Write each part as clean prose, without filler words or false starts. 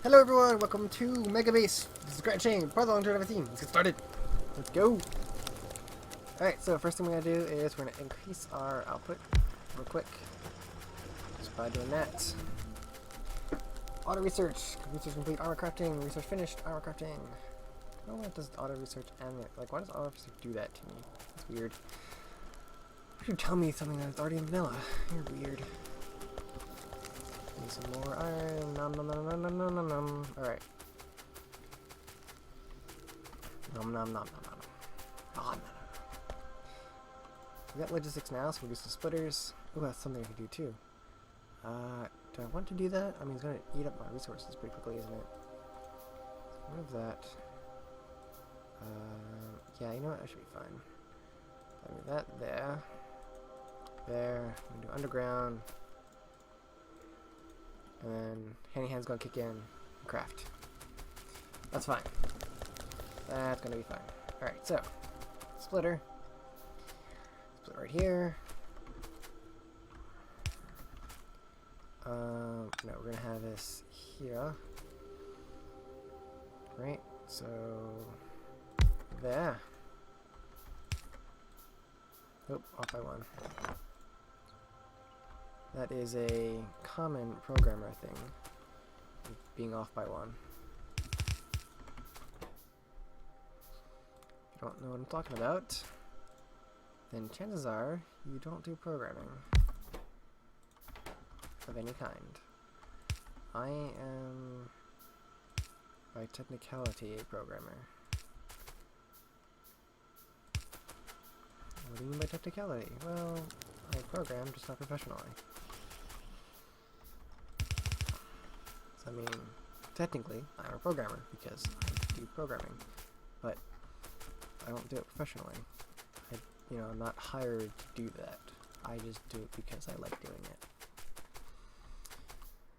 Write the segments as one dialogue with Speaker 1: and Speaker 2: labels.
Speaker 1: Hello everyone, welcome to Mega Base. This is ACryInShame, part of the long-term team. Let's get started. Let's go. Alright, so first thing we're going to do is we're going to increase our output real quick. Just by doing that. Auto research. Research complete, armor crafting. Research finished, armor crafting. Oh, what does auto research and like why does auto research do that to me? That's weird. You should tell me something that's already in vanilla. You're weird. Need some more iron. Nom nom nom nom nom nom nom nom. Alright. Nom nom nom nom nom. Oh, no, no. We got logistics now, so we'll do some splitters. Ooh, that's something I can do too. Do I want to do that? I mean, it's going to eat up my resources pretty quickly, isn't it? Remove that. Yeah, you know what? That should be fine. Move that there. There. I'm going to do underground. And then Handy Hand's gonna kick in and craft. That's fine. That's gonna be fine. Alright, so splitter. Split right here. No, we're gonna have this here. Right, so there. Oh, off by one. That is a common programmer thing, being off by one. If you don't know what I'm talking about, then chances are you don't do programming of any kind. I am, by technicality, a programmer. What do you mean by technicality? Well, I program, just not professionally. I mean, technically, I'm a programmer because I do programming, but I don't do it professionally. I'm not hired to do that. I just do it because I like doing it.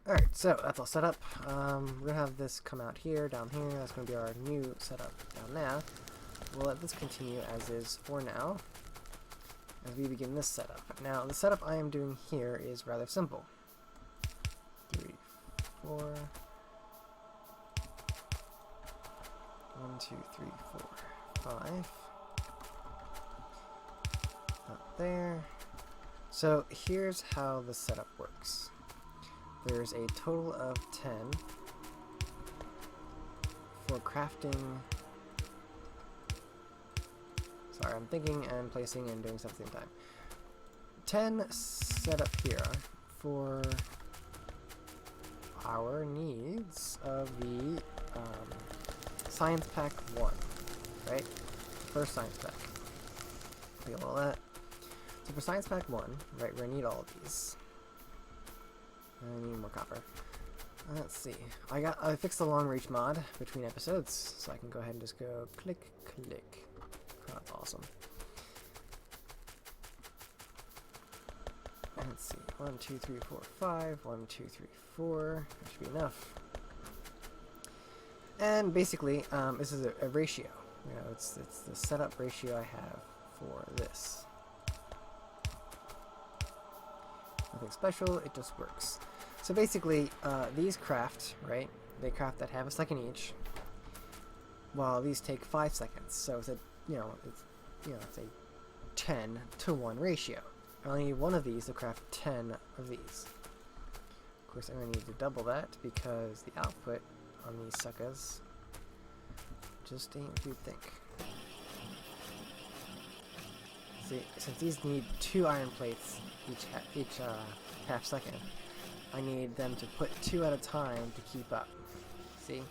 Speaker 1: Alright, so that's all set up. We're going to have this come out here, down here. That's going to be our new setup down there. We'll let this continue as is for now, as we begin this setup. Now, the setup I am doing here is rather simple. 3, 4. 1, 2, 3, 4, 5. Not there. So here's how the setup works. There's a total of 10 for crafting. Sorry, I'm thinking and placing and doing stuff at the same time. 10 set up here for our needs of the Science Pack 1, right? First Science Pack. Look at all that. So for Science Pack 1, right, we're gonna need all of these. I need more copper. Let's see. I fixed the long reach mod between episodes, so I can go ahead and just go click, click. Oh, that's awesome. Let's see. 1, 2, 3, 4, 5. 1, 2, 3, 4. That should be enough. And basically, this is a ratio. You know, it's the setup ratio I have for this. Nothing special. It just works. So basically, these craft, right? They craft at half a second each, while these take 5 seconds. So it's a it's a 10 to 1 ratio. I only need one of these to craft 10 of these. Of course, I'm going to need to double that because the output on these suckers just ain't what you'd think. See, since these need 2 iron plates each half second, I need them to put 2 at a time to keep up. See?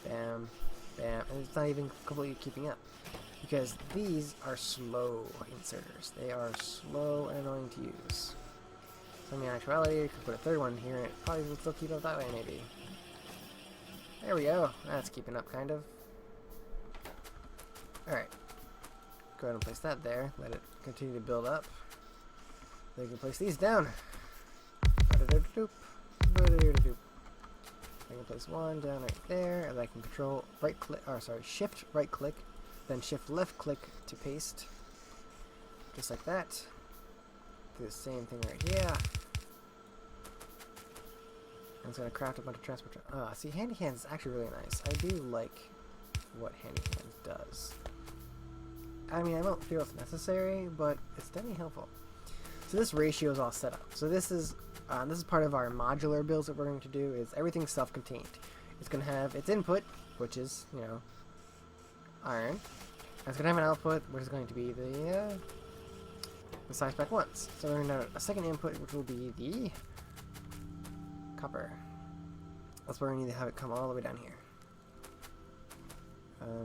Speaker 1: Bam, bam, and it's not even completely keeping up. Because these are slow inserters. They are slow and annoying to use. So in actuality, you could put a third one here and it probably will still keep up that way, maybe. There we go. That's keeping up, kind of. Alright. Go ahead and place that there. Let it continue to build up. Then you can place these down. I can place one down right there, and I can control shift right click, then shift left click to paste. Just like that. Do the same thing right here. it's gonna craft a bunch of transport. See, Handy Hands is actually really nice. I do like what Handy Hands does. I mean, I don't feel it's necessary, but it's definitely helpful. So this ratio is all set up. So this is part of our modular builds that we're going to do. Is everything's self-contained. It's going to have its input, which is, you know, iron. And it's going to have an output, which is going to be the size spec ones. So we're going to have a second input, which will be the copper. That's where we need to have it come all the way down here.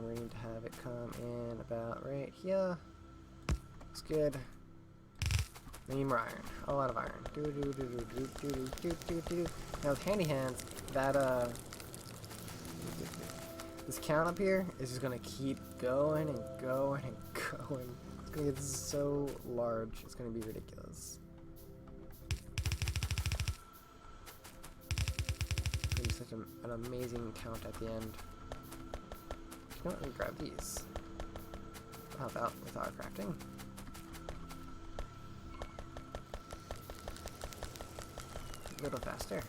Speaker 1: We need to have it come in about right here. Looks good. We need more iron. A lot of iron. Now with Handy Hands, that this count up here is just gonna keep going and going and going. It's gonna get so large. It's gonna be ridiculous. It's gonna be such an amazing count at the end. You know what? Let me grab these. How about with our crafting? A little faster.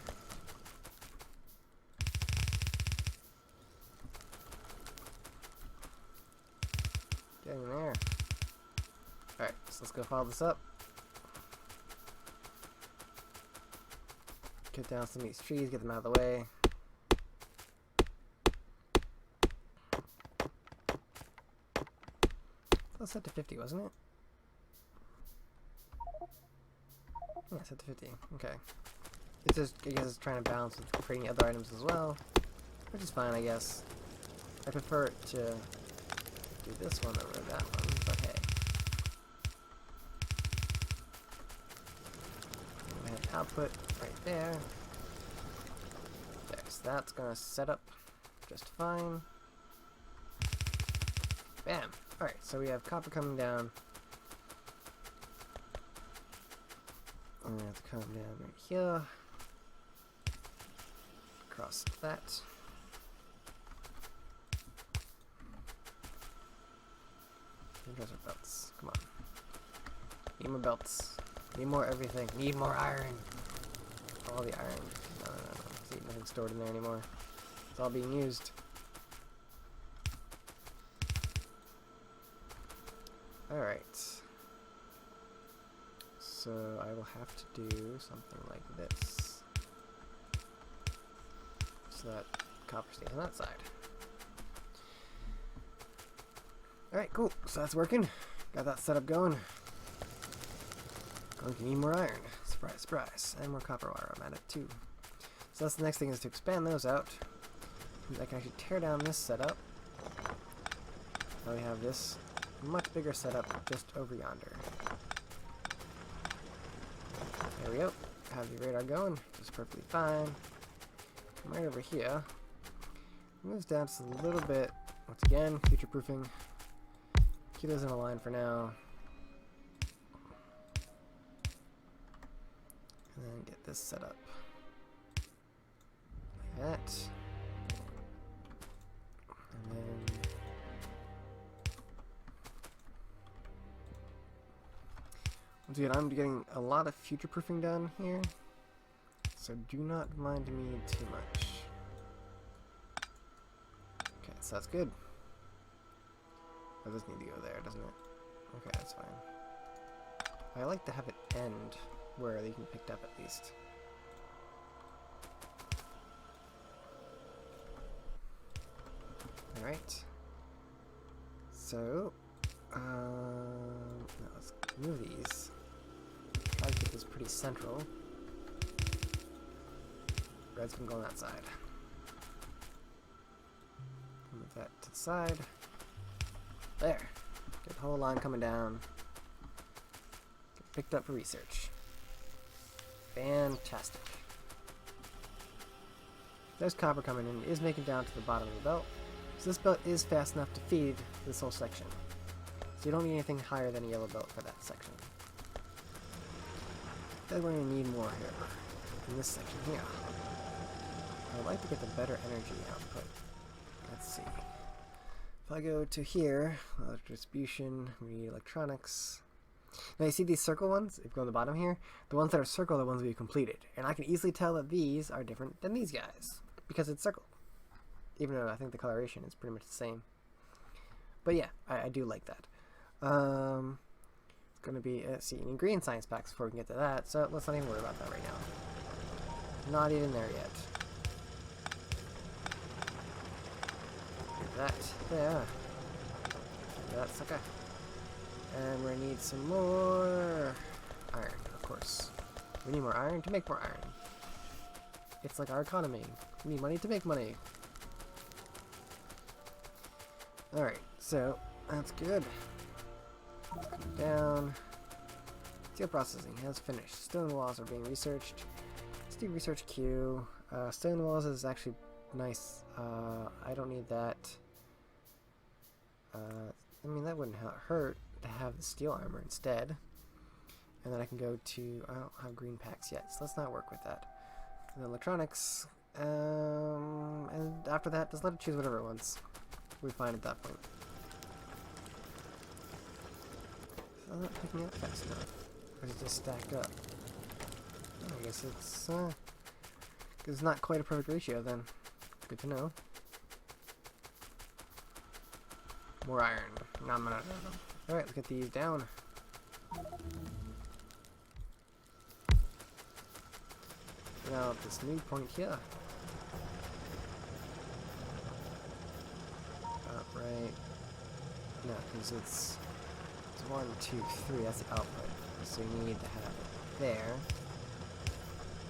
Speaker 1: Getting there. Alright, so let's go follow this up. Cut down some of these trees, get them out of the way. That was set to 50, wasn't it? Yeah, set to 50. Okay. It's just, I guess it's trying to balance with creating other items as well, which is fine, I guess. I prefer it to do this one over that one, but hey. I have output right there. There, so that's gonna set up just fine. Bam! Alright, so we have copper coming down. I'm gonna have to come down right here. Across that. Those are belts. Come on. Need more belts. Need more everything. Need more iron. All the iron. No. See, nothing's stored in there anymore. It's all being used. Alright. So I will have to do something like this. So that copper stays on that side. Alright, cool. So that's working. Got that setup going. Going to need more iron. Surprise, surprise. And more copper wire. I'm at it too. So that's the next thing, is to expand those out. I can actually tear down this setup. Now we have this much bigger setup just over yonder. There we go. Have the radar going, which is perfectly fine. Come right over here. Moves down just a little bit. Once again, future proofing. Keep those in a line for now. And then get this set up. Like that. And then once again, I'm getting a lot of future proofing done here. So do not mind me too much. Okay, so that's good. That does need to go there, doesn't it? Okay, that's fine. I like to have it end where they can be picked up at least. Alright. So, now let's move these. Try to keep this pretty central. Red's can go on that side. Move that to the side. There. Get the whole line coming down. Get picked up for research. Fantastic. There's copper coming in. It is making it down to the bottom of the belt. So this belt is fast enough to feed this whole section. So you don't need anything higher than a yellow belt for that section. Then we're going to need more here. In this section here. I'd like to get the better energy output. Let's see. If I go to here, distribution, we need electronics. Now you see these circle ones, if you go on the bottom here, the ones that are circle are the ones we've completed. And I can easily tell that these are different than these guys, because it's circle. Even though I think the coloration is pretty much the same. But yeah, I do like that. It's going to be, let's see, ingredient science packs before we can get to that, so let's not even worry about that right now. Not even there yet. That there. That's okay. And we're gonna need some more iron, of course. We need more iron to make more iron. It's like our economy. We need money to make money. Alright, so that's good. Come down. Steel processing has finished. Stone walls are being researched. Let's do research queue. Stone walls is actually nice. I don't need that. I mean, that wouldn't hurt to have the steel armor instead. And then I can go to, I don't have green packs yet, so let's not work with that. And then electronics, and after that, just let it choose whatever it wants. We're fine at that point. So I'm not picking up fast enough. Or is it just stacked up? Oh, I guess it's not quite a perfect ratio then. Good to know. More iron. Nom, nom, nom, nom. Alright, let's get these down. Now, this new point here. Right. No, because it's 1, 2, 3. That's the output. So we need to have it there.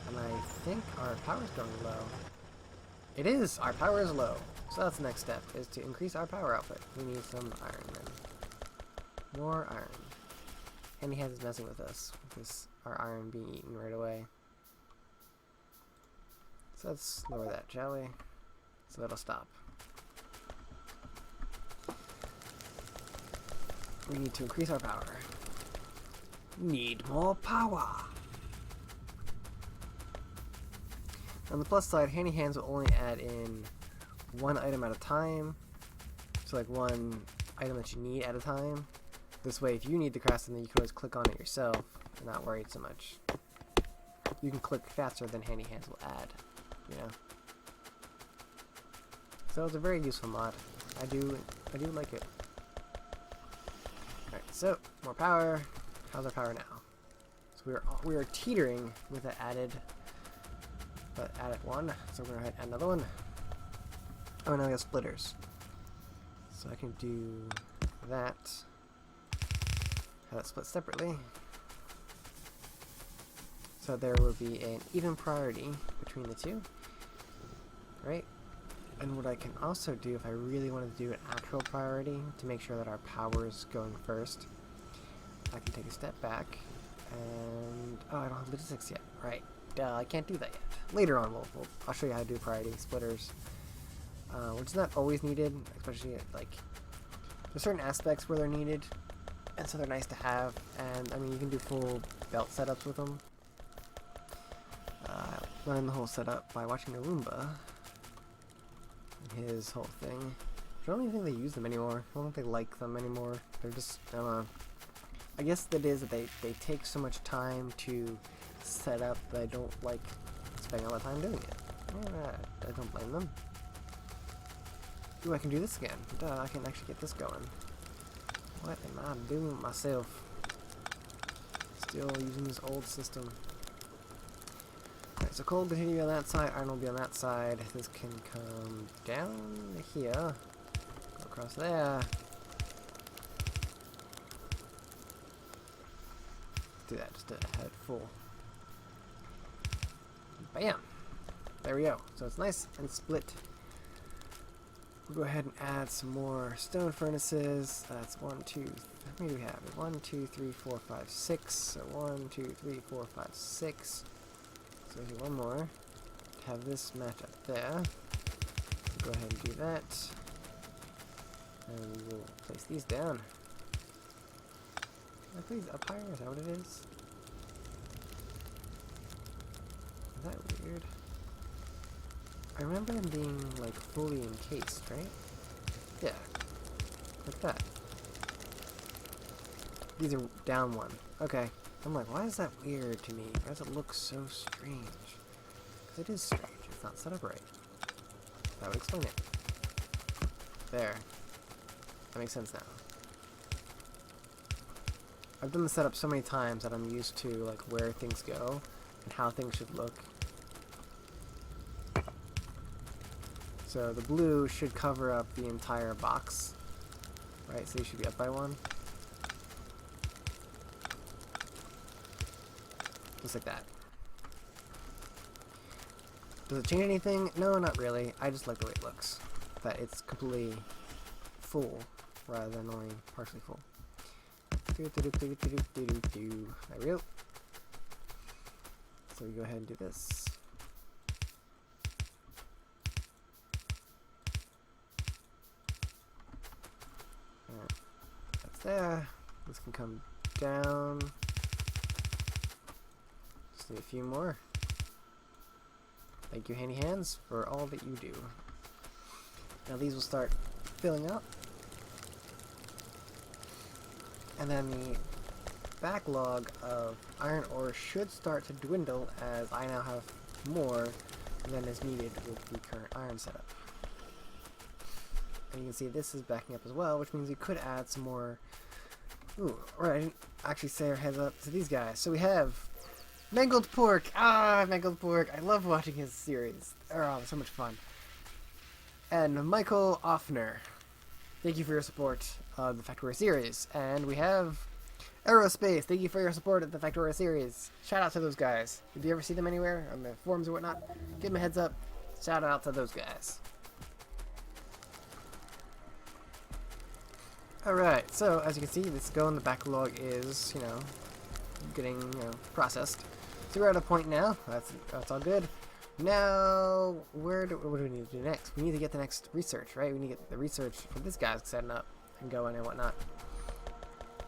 Speaker 1: And I think our power's going low. It is! Our power is low. So that's the next step, is to increase our power output. We need some iron then. More iron. Handy Hands is messing with us, with our iron being eaten right away. So let's lower that, shall we? So that'll stop. We need to increase our power. Need more power! On the plus side, Handy Hands will only add in one item at a time. So like one item that you need at a time. This way, if you need to craft something, you can always click on it yourself and not worry so much. You can click faster than Handy Hands will add, you know. So it's a very useful mod. I do like it. Alright, so more power. How's our power now? So we are teetering with the added one. So we're gonna add another one. Oh, now we have splitters. So I can do that. Have that split separately. So there will be an even priority between the two. Right? And what I can also do, if I really want to do an actual priority to make sure that our power is going first, I can take a step back and... Oh, I don't have logistics yet. Right. I can't do that yet. Later on, I'll show you how to do priority splitters. Which is not always needed, especially at, like, there's certain aspects where they're needed, and so they're nice to have. And I mean, you can do full belt setups with them. Learn the whole setup by watching a Roomba and his whole thing. I don't even think they use them anymore. I don't think they like them anymore. They're just, I don't know. I guess it is that they take so much time to set up that I don't like spending all the time doing it. I don't blame them. Ooh, I can do this again. Duh, I can actually get this going. What am I doing with myself? Still using this old system. Alright, so coal will continue on that side, iron will be on that side. This can come down here, go across there. Do that, just to have it full. Bam! There we go. So it's nice and split. We'll go ahead and add some more stone furnaces. That's 1, 2, how many do we have? 1, 2, 3, 4, 5, 6. So 1, 2, 3, 4, 5, 6. So we'll do one more. Have this match up there. We'll go ahead and do that. And we will place these down. Can I put these up higher? Is that what it is? Is that weird? I remember them being, like, fully encased, right? Yeah. Like that. These are down one. Okay. I'm like, why is that weird to me? Why does it look so strange? Because it is strange. It's not set up right. That would explain it. There. That makes sense now. I've done the setup so many times that I'm used to like where things go and how things should look. So the blue should cover up the entire box, right? So you should be up by one. Just like that. Does it change anything? No, not really. I just like the way it looks. That it's completely full rather than only partially full. There we go. So we go ahead and do this. Alright. That's there. This can come down. Just need a few more. Thank you, Handy Hands, for all that you do. Now these will start filling up. And then the backlog of iron ore should start to dwindle as I now have more than is needed with the current iron setup. And you can see this is backing up as well, which means we could add some more. Ooh, right, I didn't actually say our heads up to these guys. So we have Mangled Pork! Ah, Mangled Pork! I love watching his series. Oh, so much fun. And Michael Offner. Thank you for your support of the Factorio series. And we have Aerospace. Thank you for your support of the Factorio series. Shout out to those guys. If you ever see them anywhere on the forums or whatnot, give them a heads up. Shout out to those guys. Alright, so as you can see, this go in the backlog is, getting, processed. So we're at a point now. That's all good. Now, what do we need to do next? We need to get the next research, right? We need to get the research for this guy's setting up and going and whatnot.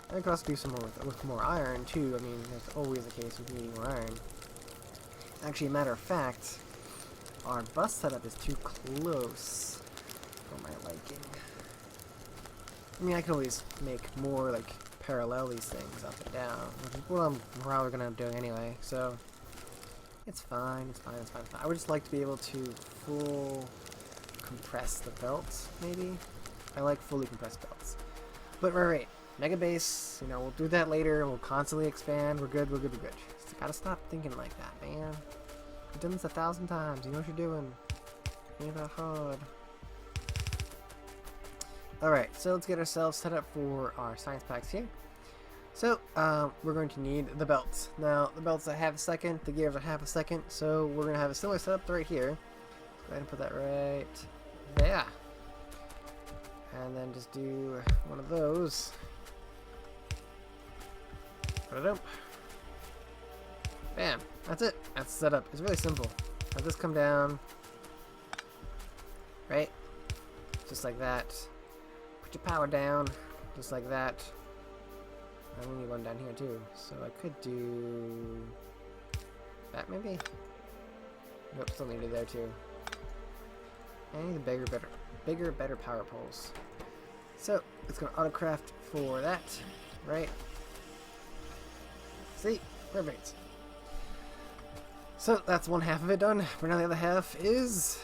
Speaker 1: And we can also do some more with more iron, too. I mean, that's always the case with needing more iron. Actually, matter of fact, our bus setup is too close for my liking. I mean, I can always make more, like, parallel these things up and down, which is what I'm probably going to end up doing anyway, so it's fine, it's fine, it's fine, it's fine. I would just like to be able to full compress the belts, maybe? I like fully compressed belts. But right, Mega Base, we'll do that later, we'll constantly expand, we're good, we're good, we're good. Just gotta stop thinking like that, man. You've done this 1,000 times, you know what you're doing. Ain't that hard. Alright, so let's get ourselves set up for our science packs here. So, we're going to need the belts. Now, the belts are half a second, the gears are half a second, so we're going to have a similar setup right here. Go ahead and put that right there. And then just do one of those. Bam. That's it. That's the setup. It's really simple. Have this come down. Right? Just like that. Put your power down. Just like that. And we need one down here too. So I could do that maybe? Nope, still need it there too. I need the bigger, better power poles. So it's gonna autocraft for that, right? See? Perfect. So that's one half of it done. But now the other half is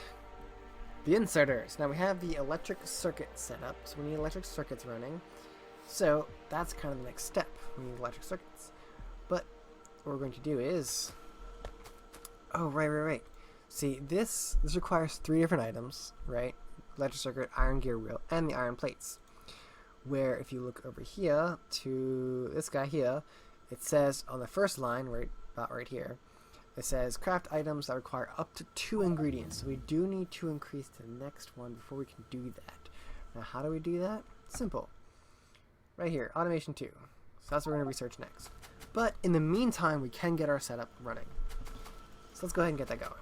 Speaker 1: the inserters. Now we have the electric circuit set up, so we need electric circuits running. So that's kind of the next step. We need electric circuits. But what we're going to do is, oh, right. See, this requires 3 different items, right? Electric circuit, iron gear wheel, and the iron plates. Where if you look over here to this guy here, it says on the first line, about right here, it says craft items that require up to 2 ingredients. So we do need to increase to the next one before we can do that. Now how do we do that? Simple. Right here, automation 2. So that's what we're going to research next. But in the meantime, we can get our setup running. So let's go ahead and get that going.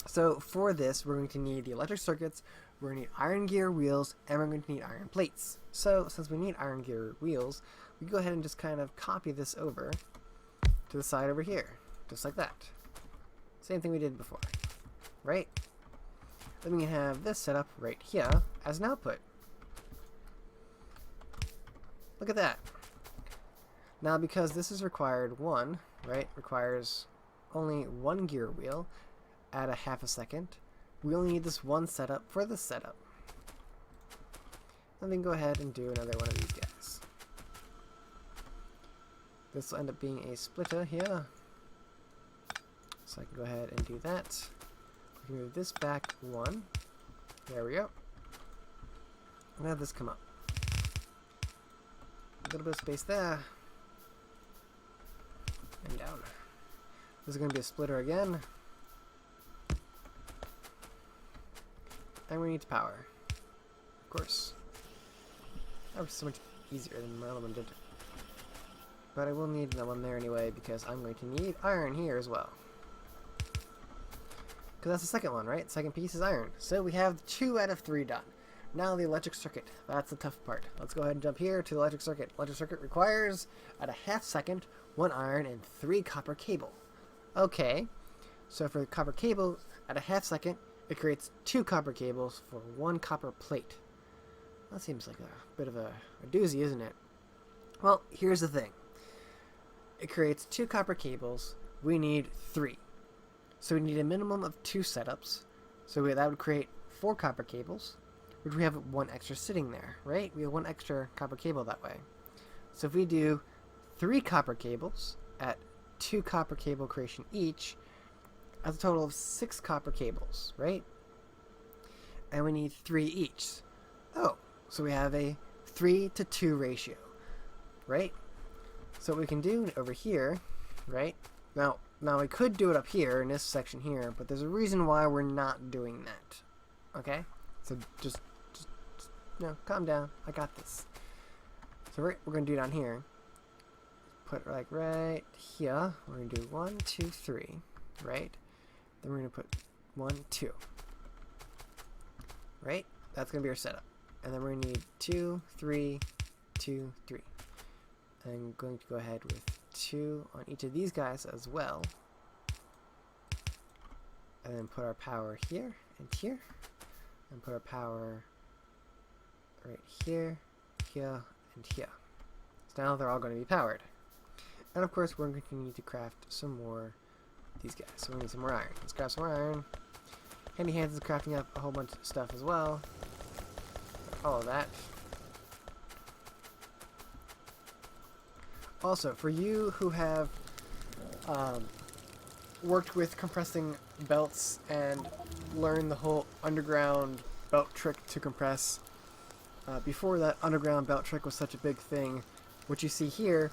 Speaker 1: So for this, we're going to need the electric circuits, we're going to need iron gear wheels, and we're going to need iron plates. So since we need iron gear wheels, we go ahead and just kind of copy this over to the side over here. Just like that. Same thing we did before. Right? Then we have this set up right here as an output. Look at that. Now, because this is required one, right, requires only one gear wheel at a half a second, we only need this one setup for this setup. And then go ahead and do another one of these guys. This will end up being a splitter here. So I can go ahead and do that. We can move this back one. There we go. And have this come up. A little bit of space there. And down. This is going to be a splitter again. And we need power. Of course. That was so much easier than my other one did. But I will need that one there anyway, because I'm going to need iron here as well. Because that's the second one, right? Second piece is iron. So we have 2 out of 3 done. Now the electric circuit. That's the tough part. Let's go ahead and jump here to the electric circuit. Electric circuit requires, at a half second, 1 iron and 3 copper cable. Okay. So for the copper cable, at a half second, it creates 2 copper cables for 1 copper plate. That seems like a bit of a doozy, isn't it? Well, here's the thing. It creates 2 copper cables. We need 3. So we need a minimum of 2 setups. So that would create 4 copper cables, which we have 1 extra sitting there, right? We have 1 extra copper cable that way. So if we do 3 copper cables at 2 copper cable creation each, that's a total of 6 copper cables, right? And we need 3 each. Oh, so we have a 3-to-2 ratio, right? So what we can do over here, right? Now we could do it up here in this section here, but there's a reason why we're not doing that. Okay? So just no, calm down. I got this. So we're going to do down here. Put like right here. We're going to do 1, 2, 3, right? Then we're going to put 1, 2. Right? That's going to be our setup. And then we're going to need 2, 3, 2, 3. And I'm going to go ahead with 2 on each of these guys as well. And then put our power here and here. And put our power right here, here, and here. So now they're all going to be powered. And of course, we're going to need to craft some more of these guys. So we need some more iron. Let's craft some more iron. Handy Hands is crafting up a whole bunch of stuff as well. All of that. Also, for you who have worked with compressing belts and learned the whole underground belt trick to compress, before that underground belt trick was such a big thing, what you see here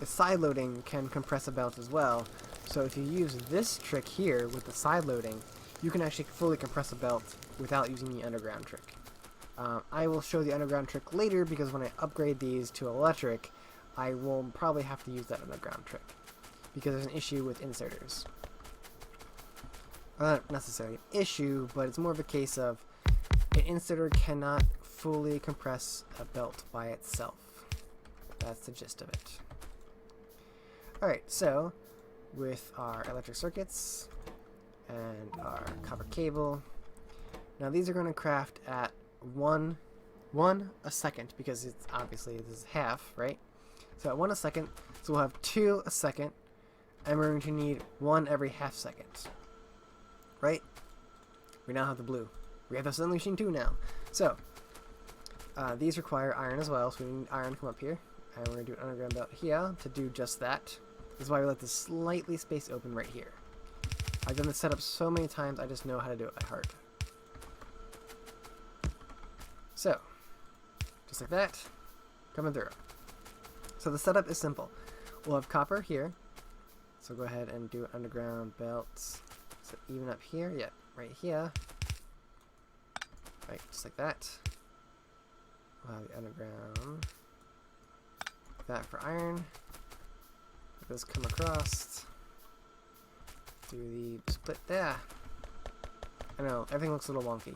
Speaker 1: is side loading can compress a belt as well. So if you use this trick here with the side loading, you can actually fully compress a belt without using the underground trick. I will show the underground trick later, because when I upgrade these to electric, I will probably have to use that underground trick, because there's an issue with inserters. Not necessarily an issue, but it's more of a case of an inserter cannot fully compress a belt by itself. That's the gist of it. Alright, so with our electric circuits and our copper cable, now these are going to craft at 1 a second, because it's obviously this is half, right? So at 1 a second, so we'll have 2 a second, and we're going to need 1 every half second. Right? We now have the blue. We have the sewing machine too now. So, these require iron as well, so we need iron to come up here. And we're going to do an underground belt here to do just that. This is why we let this slightly space open right here. I've done this setup so many times, I just know how to do it by heart. So, just like that, coming through. So the setup is simple. We'll have copper here. So go ahead and do underground belts. So even up here, yeah, right here. Right, just like that. We'll have the underground. That for iron. Let this come across. Do the split there. I know, everything looks a little wonky.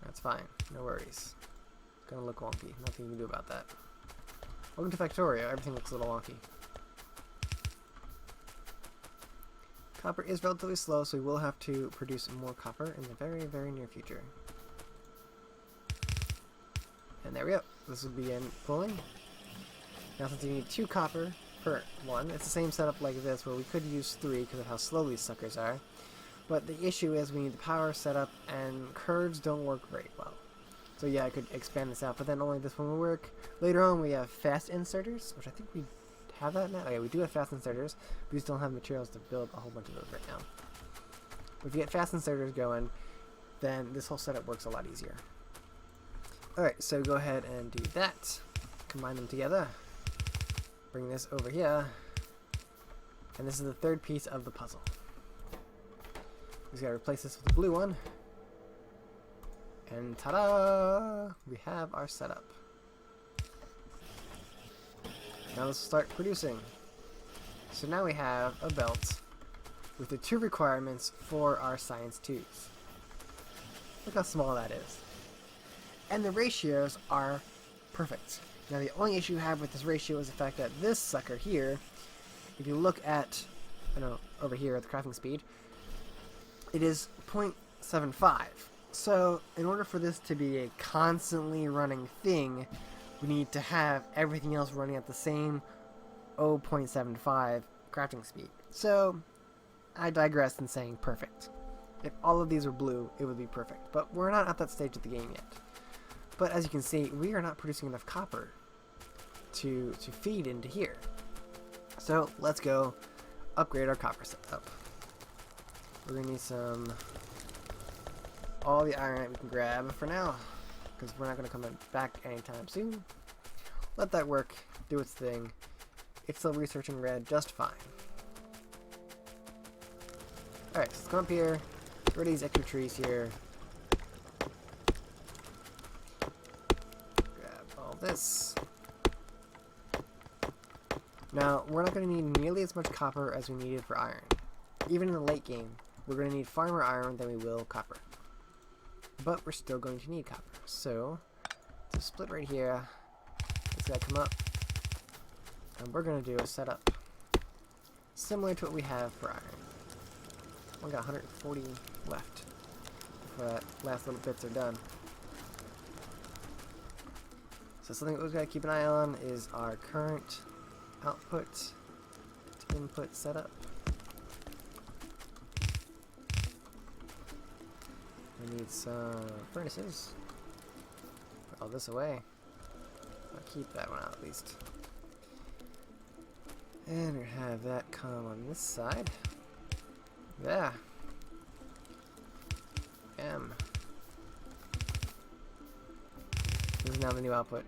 Speaker 1: That's fine, no worries. It's gonna look wonky, nothing you can do about that. Welcome to Factorio, everything looks a little wonky. Copper is relatively slow, so we will have to produce more copper in the very, very near future. And there we go. This will begin pulling. Now since you need 2 copper per one, it's the same setup like this where we could use 3 because of how slow these suckers are. But the issue is we need the power setup and curves don't work very well. So yeah, I could expand this out, but then only this one will work. Later on we have fast inserters, which I think we have that now. Oh, yeah, we do have fast inserters, but we just don't have materials to build a whole bunch of those right now. But if you get fast inserters going, then this whole setup works a lot easier. Alright, so go ahead and do that. Combine them together. Bring this over here. And this is the third piece of the puzzle. We just gotta replace this with the blue one. And ta-da! We have our setup. Now let's start producing. So now we have a belt with the 2 requirements for our science 2s. Look how small that is. And the ratios are perfect. Now the only issue you have with this ratio is the fact that this sucker here, if you look at, over here at the crafting speed, it is 0.75. So in order for this to be a constantly running thing, we need to have everything else running at the same 0.75 crafting speed. So I digress in saying perfect. If all of these were blue, it would be perfect. But we're not at that stage of the game yet. But as you can see, we are not producing enough copper to feed into here. So let's go upgrade our copper setup. We're going to need all the iron that we can grab for now, because we're not going to come back anytime soon. Let that work, do its thing. It's still researching red just fine. Alright, so let's come up here, get rid of these extra trees here. Grab all this. Now, we're not going to need nearly as much copper as we needed for iron. Even in the late game, we're going to need far more iron than we will copper. But we're still going to need copper. So, to split right here, it's got to come up. And we're going to do a setup similar to what we have for iron. We got 140 left before that last little bits are done. So something that we've got to keep an eye on is our current output to input setup. We need some furnaces. Put all this away. I'll keep that one out at least. And we have that come on this side. Yeah. This is now the new output.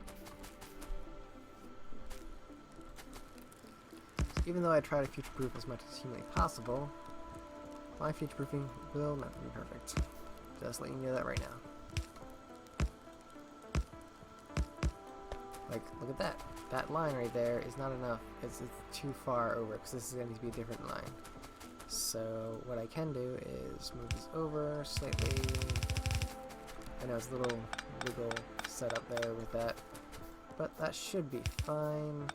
Speaker 1: So even though I try to future-proof as much as humanly possible, my future-proofing will not be perfect. Just letting you know that right now. Like, look at that. That line right there is not enough. It's too far over, because this is going to be a different line. So what I can do is move this over slightly. I know it's a little wiggle setup there with that, but that should be fine.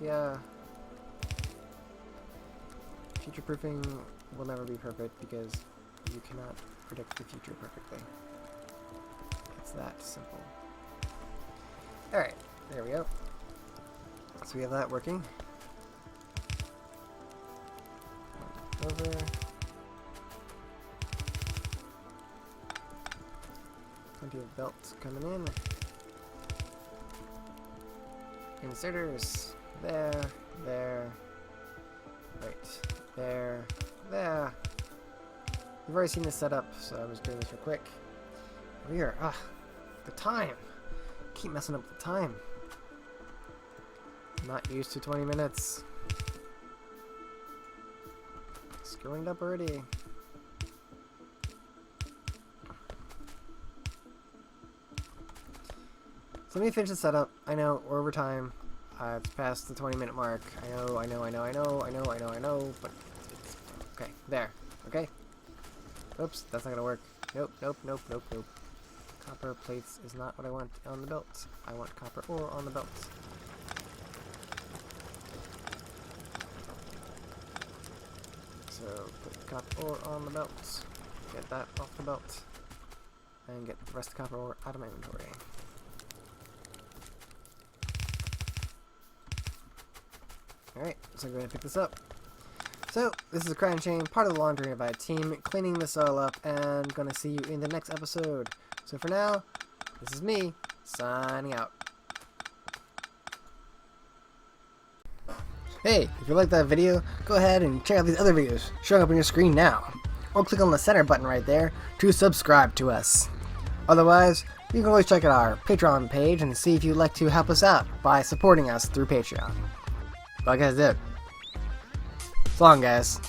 Speaker 1: Yeah. Future-proofing will never be perfect because you cannot predict the future perfectly. It's that simple. Alright, there we go. So we have that working. Over. Plenty of belts coming in. Inserters. There. Right. There. You've already seen this setup, so I'm just doing this real quick. We are, the time. Keep messing up the time. I'm not used to 20 minutes. Screwing it up already. So let me finish the setup. I know we're over time. It's past the 20-minute mark. I know, but it's okay. There. Okay. Oops, that's not gonna work. Nope. Copper plates is not what I want on the belt. I want copper ore on the belt. So put the copper ore on the belt. Get that off the belt. And get the rest of the copper ore out of my inventory. Alright, so I'm going to pick this up. So, this is ACryInShame, part of the Laundry Invite team, cleaning this all up, and going to see you in the next episode. So for now, this is me, signing out. Hey, if you liked that video, go ahead and check out these other videos showing up on your screen now. Or click on the center button right there to subscribe to us. Otherwise, you can always check out our Patreon page and see if you'd like to help us out by supporting us through Patreon. Like I said. So long, guys.